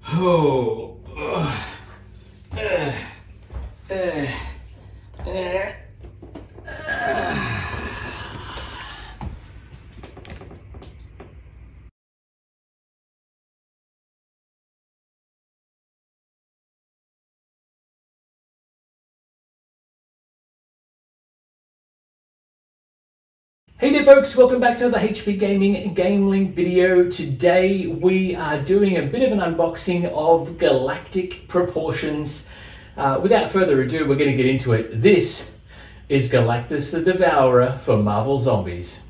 Oh. Uh, uh, uh, Hey there folks, welcome back to another HP Gaming GameLINK video. Today we are doing a bit of an unboxing of galactic proportions. Without further ado, we're going to get into it. This is Galactus the Devourer for Marvel Zombies.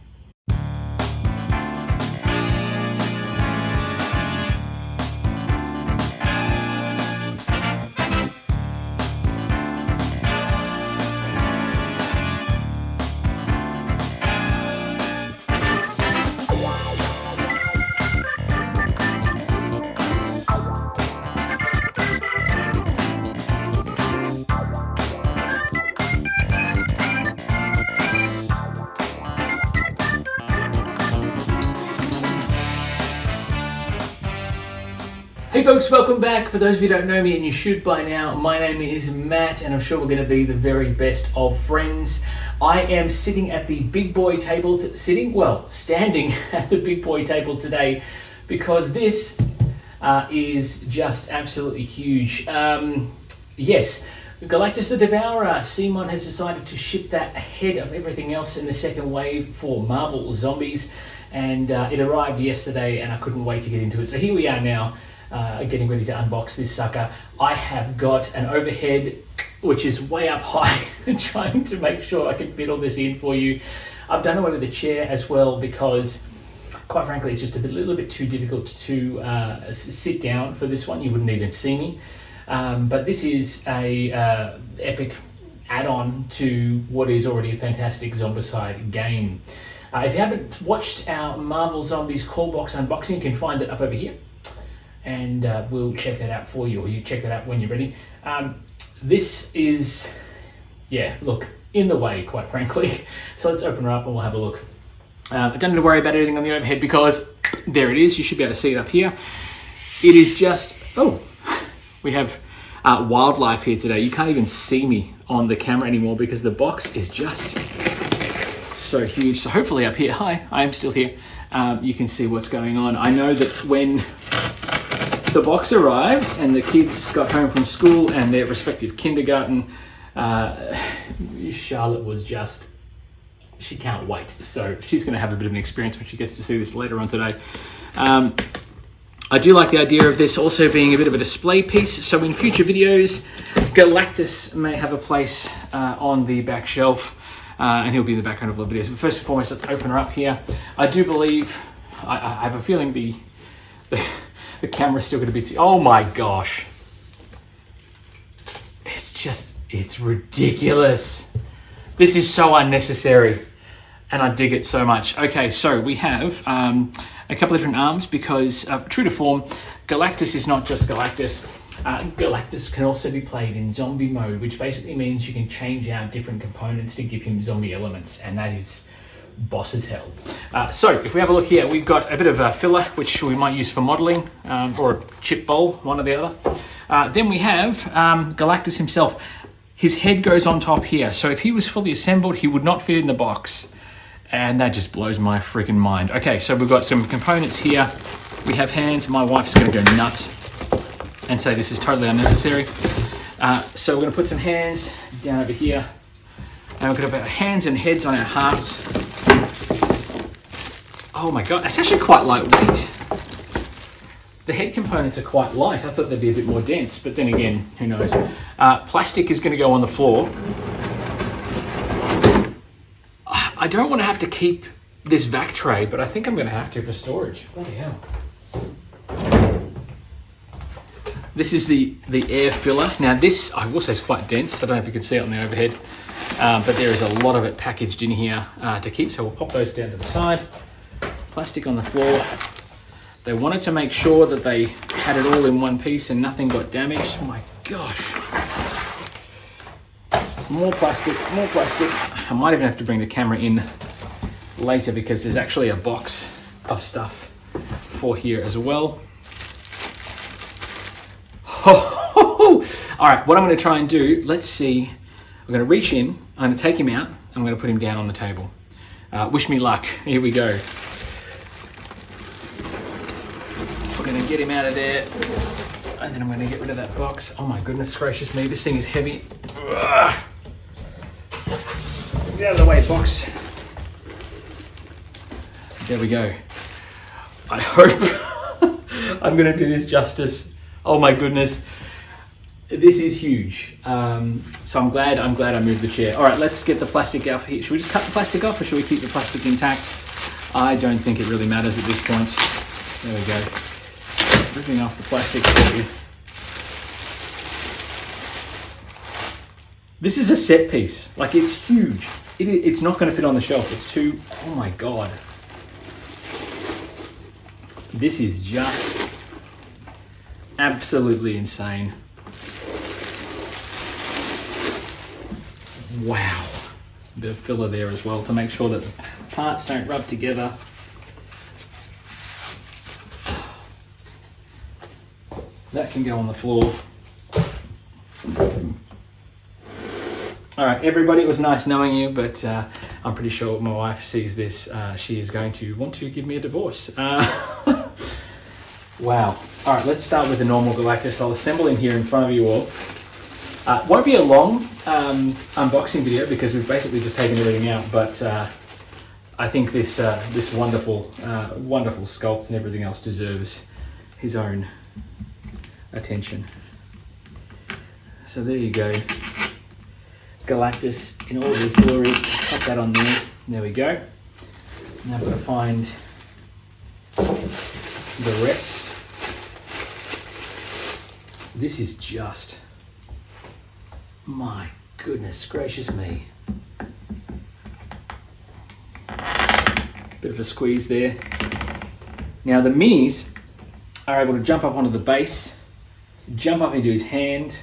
Hey folks, welcome back. For those of you who don't know me, and you should by now, my name is Matt, and I'm sure we're going to be the very best of friends. I am sitting at the big boy table, standing at the big boy table today, because this is just absolutely huge. Yes, Galactus the Devourer, cmon has decided to ship that ahead of everything else in the second wave for Marvel Zombies, and it arrived yesterday, and I couldn't wait to get into it. So here we are now. Getting ready to unbox this sucker. I have got an overhead which is way up high and trying to make sure I can fit all this in for you. I've done away with the chair as well because quite frankly it's just a little bit too difficult to sit down for this one. You wouldn't even see me. But this is a epic add-on to what is already a fantastic Zombicide game. If you haven't watched our Marvel Zombies call box unboxing, you can find it up over here. And we'll check that out for you, or you check that out when you're ready. This is, look, in the way, quite frankly. So let's open her up and we'll have a look. I don't need to worry about anything on the overhead because there it is. You should be able to see it up here. It is just, we have wildlife here today. You can't even see me on the camera anymore because the box is just so huge. So hopefully up here, hi, I am still here. You can see what's going on. I know that when the box arrived and the kids got home from school and their respective kindergarten, Charlotte was just, she can't wait. So she's going to have a bit of an experience when she gets to see this later on today. I do like the idea of this also being a bit of a display piece. So in future videos, Galactus may have a place on the back shelf and he'll be in the background of all the videos. But first and foremost, let's open her up here. I do believe, I have a feeling the camera's still going to be oh my gosh. It's ridiculous. This is so unnecessary and I dig it so much. Okay, so we have a couple of different arms because true to form, Galactus is not just Galactus. Galactus can also be played in zombie mode, which basically means you can change out different components to give him zombie elements, and that is boss as hell. So if we have a look here, we've got a bit of a filler which we might use for modeling or a chip bowl, one or the other. Then we have Galactus himself. His head goes on top here, so if he was fully assembled he would not fit in the box, and that just blows my freaking mind. Okay, so we've got some components here. We have hands. My wife's going to go nuts and say this is totally unnecessary. So we're going to put some hands down over here, and we're going to put our hands and heads on our hearts. Oh my god, that's actually quite lightweight. The head components are quite light. I thought they'd be a bit more dense, but then again, who knows. Plastic is going to go on the floor. I don't want to have to keep this vac tray, but I think I'm going to have to for storage. Bloody hell. This is the air filler. Now this, I will say, is quite dense. I don't know if you can see it on the overhead, but there is a lot of it packaged in here to keep, so we'll pop those down to the side. Plastic on the floor. They wanted to make sure that they had it all in one piece and nothing got damaged. Oh my gosh. More plastic, more plastic. I might even have to bring the camera in later because there's actually a box of stuff for here as well. All right, what I'm going to try and do, let's see. I'm going to reach in, I'm going to take him out, I'm going to put him down on the table. Wish me luck. Here we go. We're going to get him out of there, and then I'm going to get rid of that box. Oh my goodness gracious me, this thing is heavy. Ugh. Get out of the way, box. There we go. I hope I'm going to do this justice. Oh my goodness. This is huge. So I'm glad I moved the chair. All right, let's get the plastic off here. Should we just cut the plastic off or should we keep the plastic intact? I don't think it really matters at this point. There we go. Ripping off the plastic for you. This is a set piece. Like, it's huge. It's not going to fit on the shelf. It's too, oh my God. This is just absolutely insane. Wow. A bit of filler there as well to make sure that the parts don't rub together. That can go on the floor. All right, everybody, it was nice knowing you, but I'm pretty sure when my wife sees this, she is going to want to give me a divorce. Wow. All right, let's start with the normal Galactus. I'll assemble him here in front of you all. Won't be a long unboxing video because we've basically just taken everything out, but I think this wonderful sculpt and everything else deserves his own attention. So there you go. Galactus in all of his glory. Pop that on there. There we go. Now I've got to find the rest. This is just, my goodness gracious me. Bit of a squeeze there. Now the minis are able to jump up onto the base, jump up into his hand,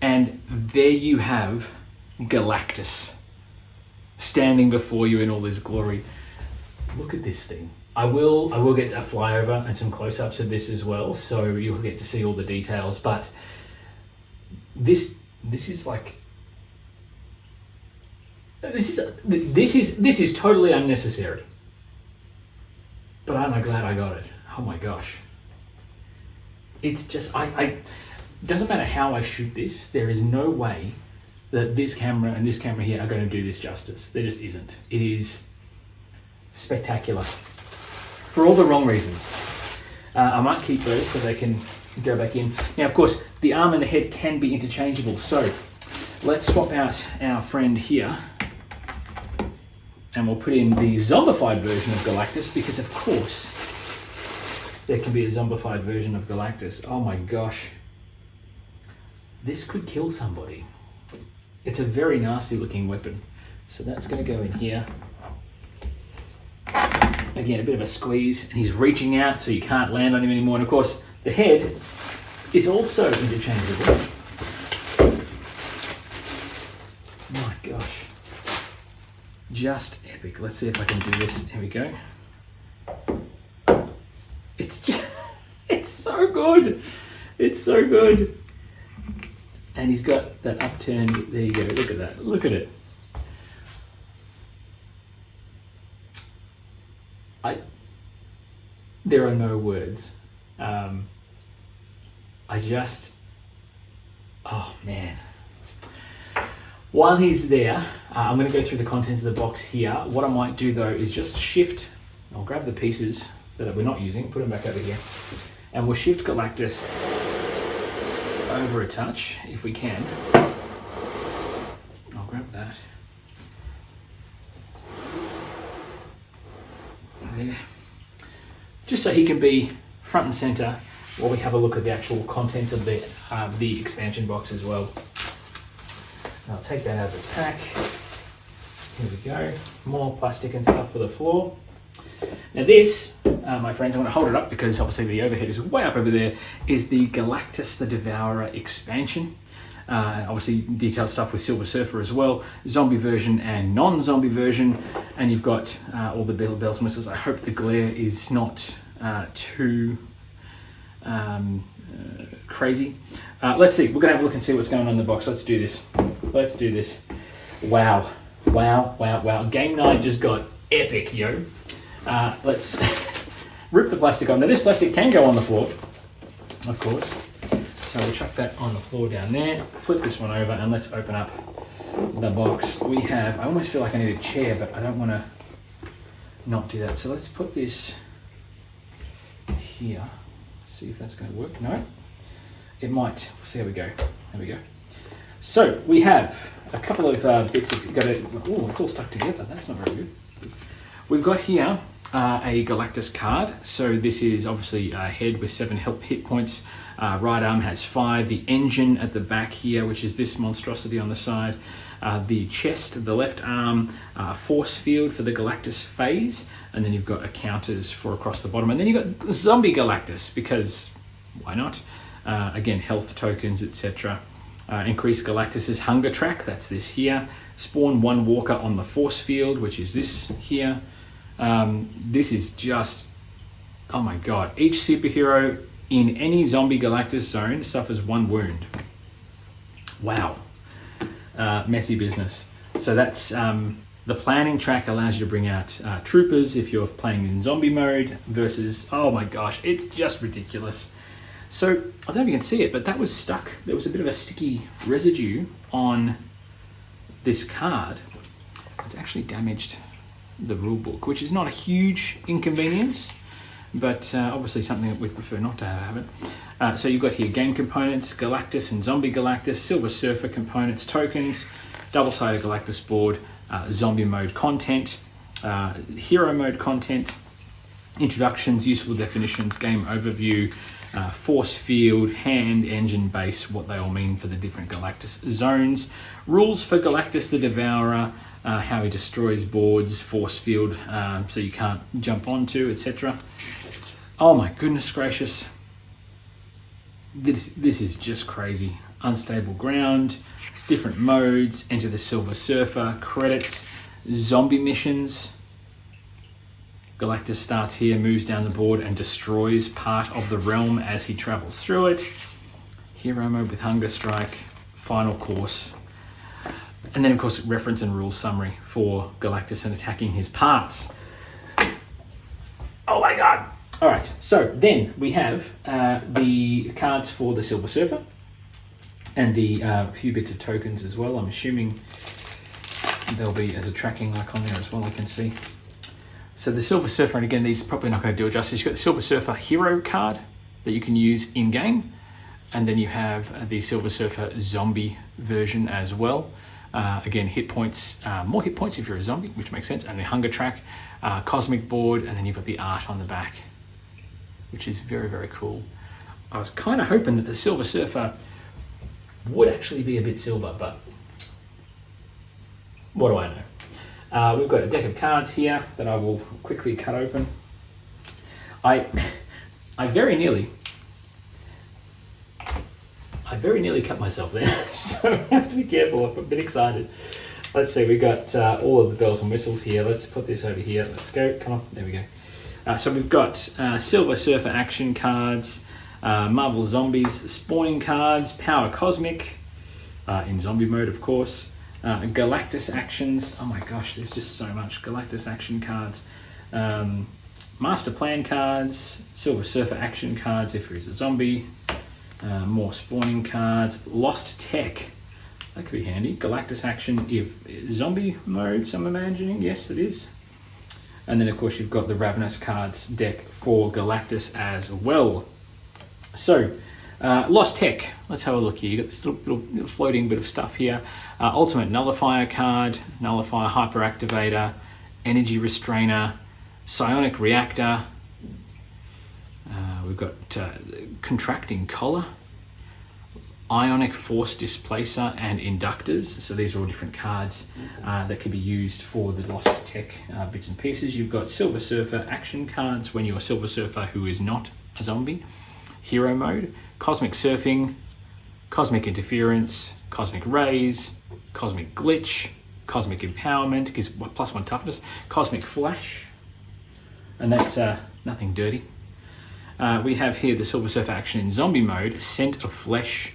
and there you have Galactus standing before you in all his glory. Look at this thing. I will get a flyover and some close-ups of this as well, so you'll get to see all the details. But this is like, this is totally unnecessary. But am I glad I got it? Oh my gosh! It's just doesn't matter how I shoot this. There is no way that this camera and this camera here are going to do this justice. There just isn't. It is spectacular. For all the wrong reasons. I might keep those so they can go back in. Now, of course, the arm and the head can be interchangeable. So let's swap out our friend here. And we'll put in the zombified version of Galactus because, of course, there can be a zombified version of Galactus. Oh my gosh. This could kill somebody. It's a very nasty looking weapon. So that's going to go in here. Again, a bit of a squeeze, and he's reaching out so you can't land on him anymore. And of course, the head is also interchangeable. My gosh. Just epic. Let's see if I can do this. Here we go. It's so good. It's so good. And he's got that upturned, there you go, look at that, look at it. There are no words. Oh man. While he's there, I'm going to go through the contents of the box here. What I might do though is just shift, I'll grab the pieces that we're not using, put them back over here, and we'll shift Galactus over a touch if we can. I'll grab that. There. Just so he can be front and center while we have a look at the actual contents of the expansion box as well. I'll take that out of the pack. Here we go. More plastic and stuff for the floor. Now this, my friends, I'm going to hold it up because obviously the overhead is way up over there, is the Galactus the Devourer expansion. Obviously detailed stuff with Silver Surfer as well, zombie version and non-zombie version, and you've got all the bells and whistles. I hope the glare is not too crazy. Let's see. We're gonna have a look and see what's going on in the box. Let's do this. Let's do this. Wow, wow, wow, wow. Game night just got epic, yo. Let's rip the plastic off. Now this plastic can go on the floor, of course. So we'll chuck that on the floor down there. Flip this one over and let's open up the box. We have, I almost feel like I need a chair, but I don't want to not do that. So let's put this here. See if that's going to work. No, it might. See how we go. There we go. So we have a couple of bits of, oh, it's all stuck together. That's not very good. We've got here a Galactus card. So this is obviously a head with 7 hit points. Right arm has 5. The engine at the back here, which is this monstrosity on the side. The chest, the left arm, force field for the Galactus phase. And then you've got counters for across the bottom. And then you've got Zombie Galactus, because why not? Again, health tokens, etc. Increase Galactus's hunger track, that's this here. Spawn 1 walker on the force field, which is this here. This is just, oh my god. Each superhero in any zombie Galactus zone suffers 1 wound. Wow. Messy business. So that's the planning track allows you to bring out troopers if you're playing in zombie mode versus, oh my gosh, it's just ridiculous. So I don't know if you can see it, but that was stuck. There was a bit of a sticky residue on this card. It's actually damaged the rule book, which is not a huge inconvenience, but obviously something that we prefer not to have it. So you've got here game components, Galactus and Zombie Galactus, Silver Surfer components, tokens, double-sided Galactus board, zombie mode content, hero mode content, introductions, useful definitions, game overview, force field, hand, engine, base, what they all mean for the different Galactus zones, rules for Galactus the Devourer, how he destroys boards, force field, so you can't jump onto, etc. Oh my goodness gracious. This is just crazy. Unstable ground, different modes, enter the Silver Surfer, credits, zombie missions. Galactus starts here, moves down the board and destroys part of the realm as he travels through it. Hero mode with Hunger Strike, final course. And then of course reference and rules summary for Galactus and attacking his parts. Oh my god! Alright, so then we have the cards for the Silver Surfer and the few bits of tokens as well. I'm assuming there'll be as a tracking icon there as well, I can see. So the Silver Surfer, and again, these are probably not going to do it justice. You've got the Silver Surfer hero card that you can use in-game. And then you have the Silver Surfer zombie version as well. Again, hit points, more hit points if you're a zombie, which makes sense. And the hunger track, cosmic board, and then you've got the art on the back, which is very, very cool. I was kind of hoping that the Silver Surfer would actually be a bit silver, but what do I know? We've got a deck of cards here that I will quickly cut open. I very nearly cut myself there, so I have to be careful. I'm a bit excited. Let's see, we've got all of the bells and whistles here. Let's put this over here. Let's go. Come on, there we go. So we've got Silver Surfer action cards, Marvel Zombies spawning cards, Power Cosmic, in zombie mode, of course. Galactus actions, oh my gosh, there's just so much. Galactus action cards, Master Plan cards, Silver Surfer action cards if he's a zombie, more spawning cards, Lost Tech, that could be handy. Galactus action if zombie mode, so I'm imagining, yes it is. And then of course you've got the Ravenous cards deck for Galactus as well. So, Lost Tech, let's have a look here. You've got this little floating bit of stuff here. Ultimate Nullifier card, Nullifier Hyperactivator, Energy Restrainer, Psionic Reactor. We've got Contracting Collar, Ionic Force Displacer, and Inductors. So these are all different cards that can be used for the Lost Tech bits and pieces. You've got Silver Surfer action cards when you're a Silver Surfer who is not a zombie. Hero mode, Cosmic Surfing, Cosmic Interference, Cosmic Rays, Cosmic Glitch, Cosmic Empowerment, gives +1 toughness, Cosmic Flash, and that's nothing dirty. We have here the Silver Surfer action in zombie mode, Scent of Flesh,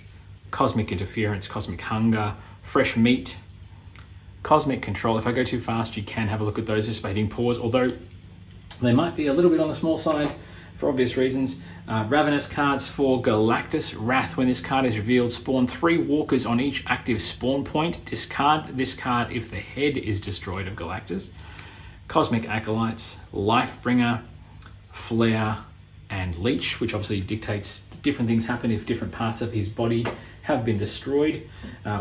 Cosmic Interference, Cosmic Hunger, Fresh Meat, Cosmic Control. If I go too fast, you can have a look at those just by hitting pause, although they might be a little bit on the small side for obvious reasons. Ravenous cards for Galactus, Wrath. When this card is revealed, spawn 3 walkers on each active spawn point. Discard this card if the head is destroyed of Galactus. Cosmic Acolytes, Lifebringer, Flare, and Leech, which obviously dictates different things happen if different parts of his body have been destroyed.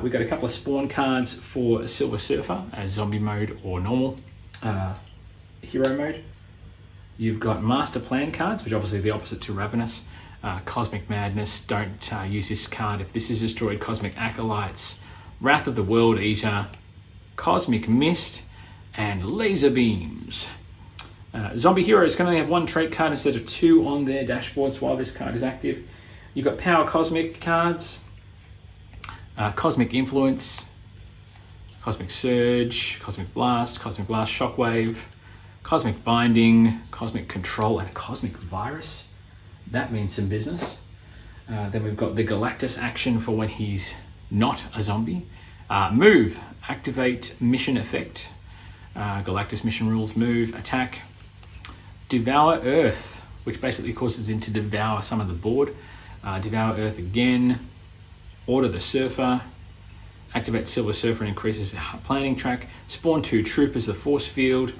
We've got a couple of spawn cards for Silver Surfer as zombie mode or normal hero mode. You've got Master Plan cards, which obviously are the opposite to Ravenous. Cosmic Madness, don't use this card if this is destroyed. Cosmic Acolytes, Wrath of the World Eater, Cosmic Mist, and Laser Beams. Zombie Heroes can only have 1 trait card instead of 2 on their dashboards while this card is active. You've got Power Cosmic cards, Cosmic Influence, Cosmic Surge, Cosmic Blast Shockwave, Cosmic Binding, Cosmic Control, and Cosmic Virus. That means some business. Then we've got the Galactus action for when he's not a zombie. Move, activate mission effect. Galactus mission rules, move, attack. Devour Earth, which basically causes him to devour some of the board. Devour Earth again. Order the Surfer. Activate Silver Surfer and increases the planning track. Spawn 2 troopers, the force field.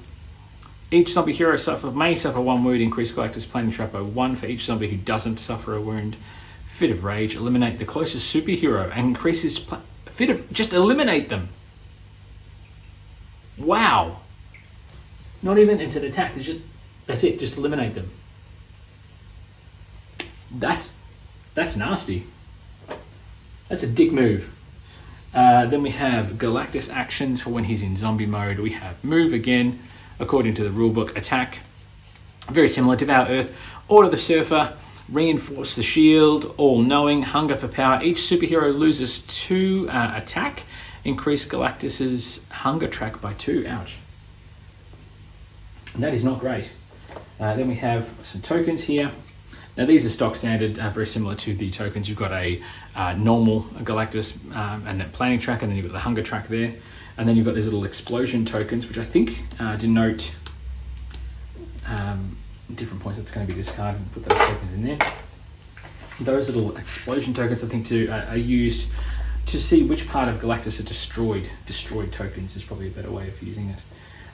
Each zombie hero may suffer 1 wound. Increase Galactus planning track by 1 for each zombie who doesn't suffer a wound. Fit of Rage. Eliminate the closest superhero and increase his fit of... Just eliminate them. Wow. Not even into an attack. That's it. Just eliminate them. That's nasty. That's a dick move. Then we have Galactus actions for when he's in zombie mode. We have move again, according to the rulebook. Attack, very similar. Devour Earth. Order the Surfer. Reinforce the Shield. All-knowing. Hunger for power. Each superhero loses 2 attack. Increase Galactus's hunger track by 2. Ouch. And that is not great. Then we have some tokens here. Now these are stock standard, very similar to the tokens. You've got a normal Galactus and a planning track, and then you've got the hunger track there. And then you've got these little explosion tokens, which I think denote different points that's going to be discarded, and put those tokens in there. Those little explosion tokens, I think, are used to see which part of Galactus are destroyed. Destroyed tokens is probably a better way of using it.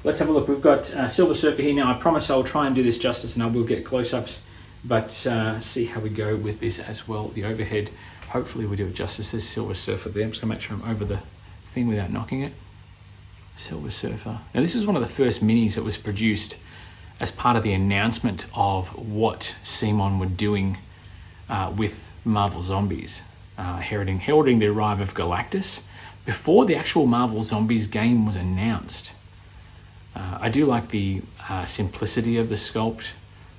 Let's have a look. We've got Silver Surfer here. Now, I promise I'll try and do this justice, and I will get close-ups, but see how we go with this as well. The overhead, hopefully we do it justice. There's Silver Surfer there. I'm just going to make sure I'm over the thing without knocking it. Silver Surfer. Now, this is one of the first minis that was produced as part of the announcement of what CMON were doing with Marvel Zombies, heralding the arrival of Galactus before the actual Marvel Zombies game was announced. I do like the simplicity of the sculpt.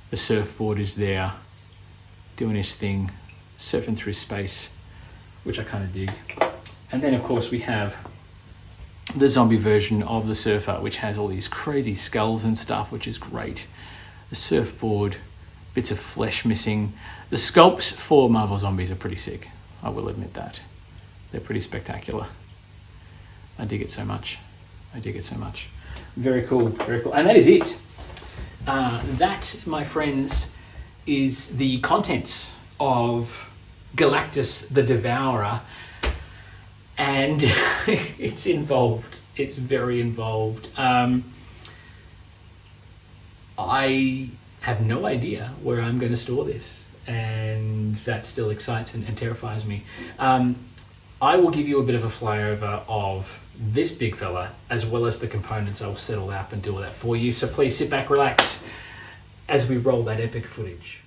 The surfboard is there, doing his thing, surfing through space, which I kind of dig. And then, of course, we have the zombie version of the Surfer, which has all these crazy skulls and stuff, which is great. The surfboard, bits of flesh missing. The sculpts for Marvel Zombies are pretty sick. I will admit that. They're pretty spectacular. I dig it so much. I dig it so much. Very cool, very cool. And that is it. That, my friends, is the contents of Galactus the Devourer. And it's involved. It's very involved. I have no idea where I'm going to store this, and that still excites and terrifies me. I will give you a bit of a flyover of this big fella, as well as the components. I'll settle up and do all that for you. So please sit back, relax, as we roll that epic footage.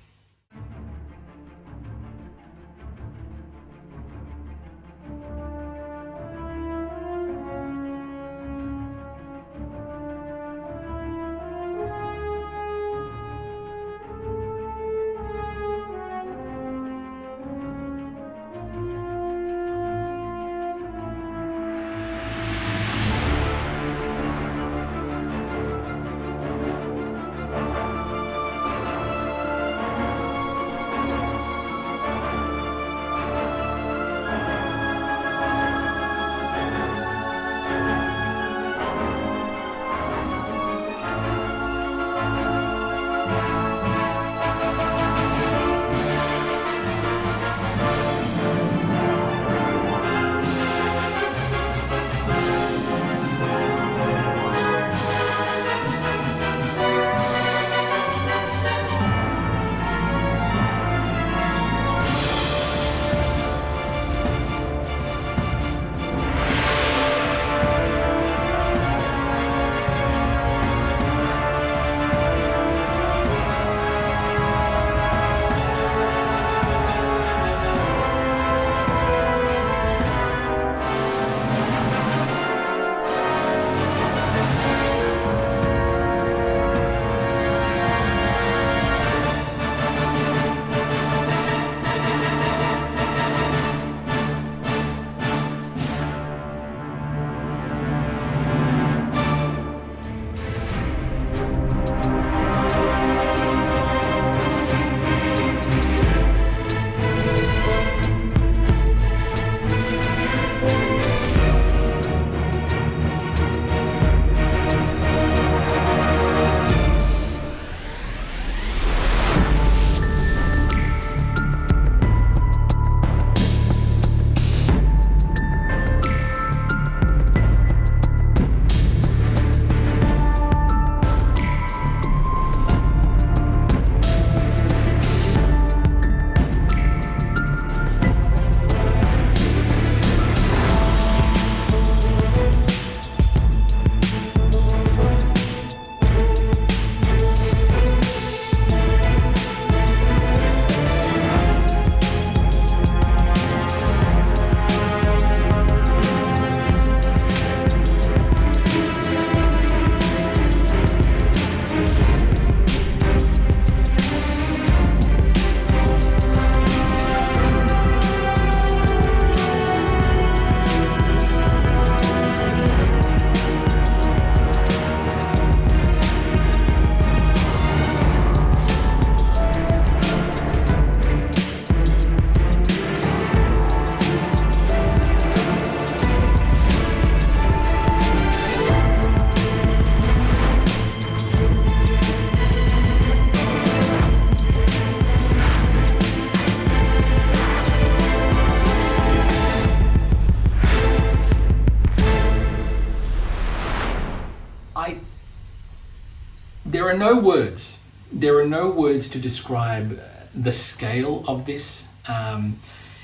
There are no words. There are no words to describe the scale of this.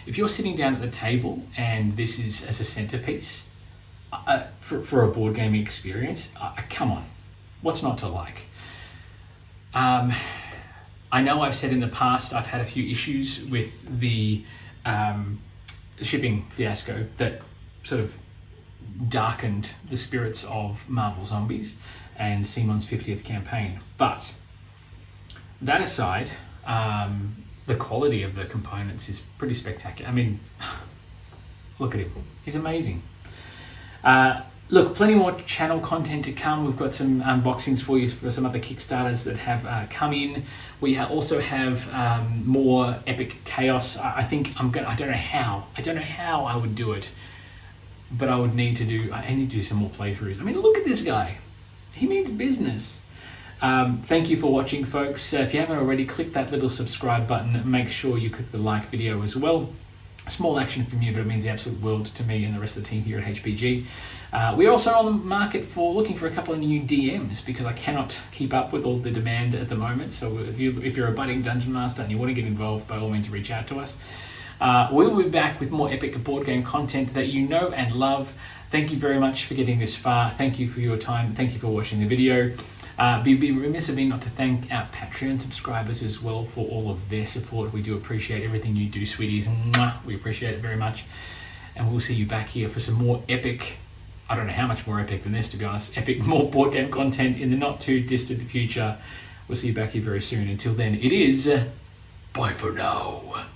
If you're sitting down at the table and this is as a centerpiece for a board gaming experience, come on, what's not to like? I know I've said in the past I've had a few issues with the shipping fiasco that sort of darkened the spirits of Marvel Zombies and cmon's 50th campaign. But that aside, the quality of the components is pretty spectacular. I mean, look at him. He's amazing. Look, plenty more channel content to come. We've got some unboxings for you for some other Kickstarters that have come in. We also have more epic chaos. I don't know how I would do it, but I need to do some more playthroughs. I mean, look at this guy. He means business. Thank you for watching, folks. If you haven't already, click that little subscribe button. Make sure you click the like video as well. Small action from you, but it means the absolute world to me and the rest of the team here at HPG. We're also on the market for looking for a couple of new DMs because I cannot keep up with all the demand at the moment. So if you're a budding Dungeon Master and you want to get involved, by all means reach out to us. We'll be back with more epic board game content that you know and love. Thank you very much for getting this far. Thank you for your time. Thank you for watching the video. Be remiss of me not to thank our Patreon subscribers as well for all of their support. We do appreciate everything you do, sweeties. Mwah! We appreciate it very much. And we'll see you back here for some more epic, I don't know how much more epic than this, to be honest, more board game content in the not too distant future. We'll see you back here very soon. Until then, it is bye for now.